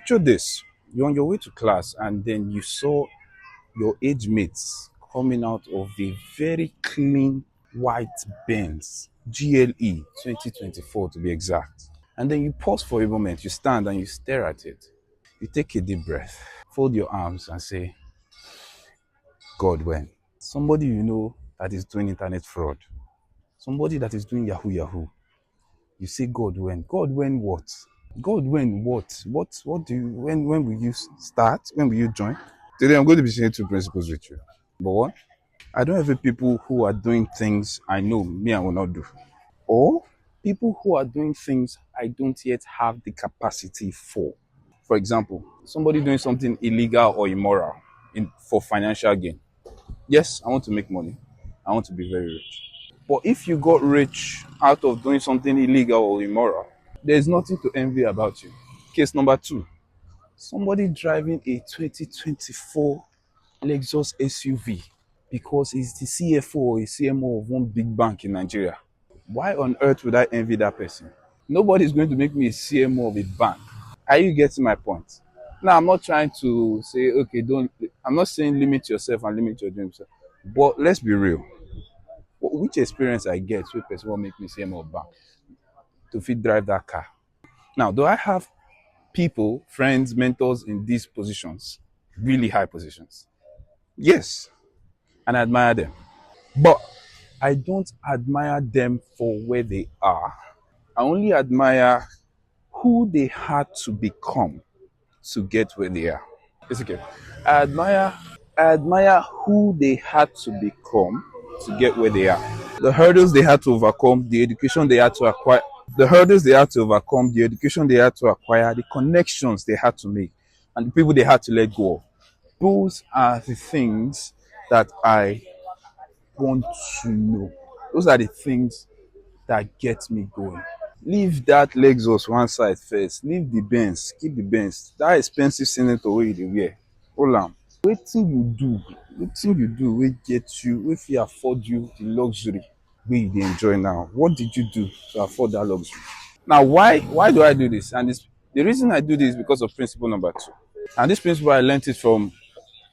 Picture this. You're on your way to class and then you saw your age mates coming out of a very clean white Benz, GLE 2024 to be exact. And then you pause for a moment, you stand and you stare at it. You take a deep breath, fold your arms and say, God, when? Somebody you know that is doing internet fraud, somebody that is doing Yahoo Yahoo. You say, God, when? God, when what? God, when what? What do you, when will you start? When will you join? Today I'm going to be sharing two principles with you. Number one, I don't have people who are doing things I know me I will not do. Or people who are doing things I don't yet have the capacity for. For example, somebody doing something illegal or immoral for financial gain. Yes, I want to make money. I want to be very rich. But if you got rich out of doing something illegal or immoral, there's nothing to envy about you. Case number two, somebody driving a 2024 Lexus SUV because he's the CFO or a CMO of one big bank in Nigeria. Why on earth would I envy that person? Nobody's going to make me a CMO of a bank. Are you getting my point? Now, I'm not trying to say, okay, I'm not saying limit yourself and limit your dreams. But let's be real. Which experience I get with person will make me CMO of bank to fit drive that car? Now, do I have people, friends, mentors in these positions, really high positions? Yes, and I admire them. But I don't admire them for where they are. I only admire who they had to become to get where they are. It's okay. I admire who they had to become to get where they are. The hurdles they had to overcome, the education they had to acquire, the connections they had to make, and the people they had to let go of. Those are the things that I want to know. Those are the things that get me going. Leave that Lexus one side first. Leave the Benz. Keep the Benz. That expensive senator wey you dey wear. Hold am. Wetin you do wey get you, wey fit afford you the luxury wey you dey enjoy now? What did you do to afford that luxury? Now, why do I do this? And the reason I do this is because of principle number two. And this principle I learned it from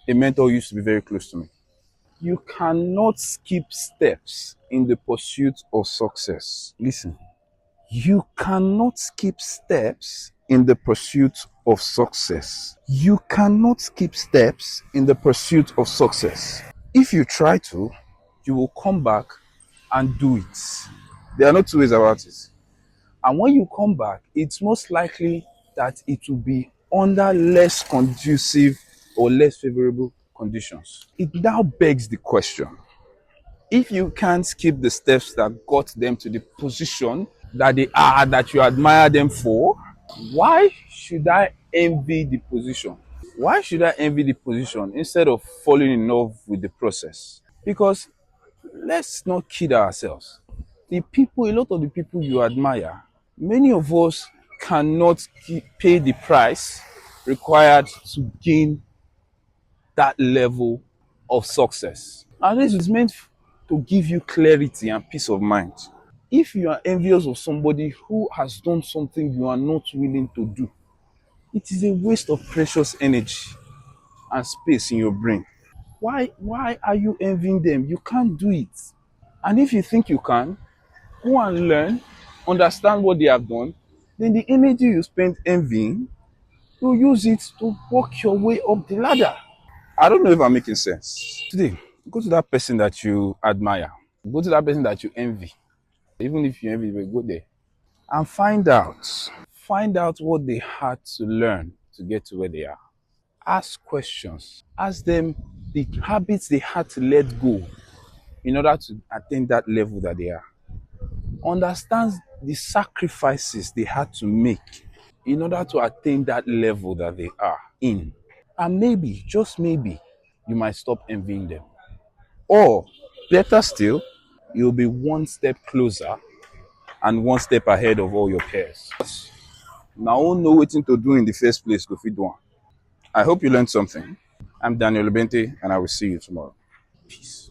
a mentor who used to be very close to me. You cannot skip steps in the pursuit of success. Listen. You cannot skip steps in the pursuit of success. You cannot skip steps in the pursuit of success. If you try to, you will come back and do it. There are no two ways about it. And when you come back, it's most likely that it will be under less conducive or less favorable conditions. It now begs the question, if you can't skip the steps that got them to the position that they are, that you admire them for, why should I envy the position? Why should I envy the position instead of falling in love with the process? Because let's not kid ourselves. A lot of the people you admire, many of us cannot pay the price required to gain that level of success. And this is meant to give you clarity and peace of mind. If you are envious of somebody who has done something you are not willing to do, it is a waste of precious energy and space in your brain. Why are you envying them? You can't do it. And if you think you can, go and learn, understand what they have done, then the energy you spend envying, you use it to work your way up the ladder. I don't know if I'm making sense. Today, go to that person that you admire. Go to that person that you envy. Even if you envy, go there and find out what they had to learn to get to where they are. Ask questions. Ask them the habits they had to let go in order to attain that level that they are. Understand the sacrifices they had to make in order to attain that level that they are in. And maybe, just maybe, you might stop envying them. Or, better still, you'll be one step closer and one step ahead of all your peers. Now, who know what to do in the first place, go fit do one. I hope you learned something. I'm Daniel Obente, and I will see you tomorrow. Peace.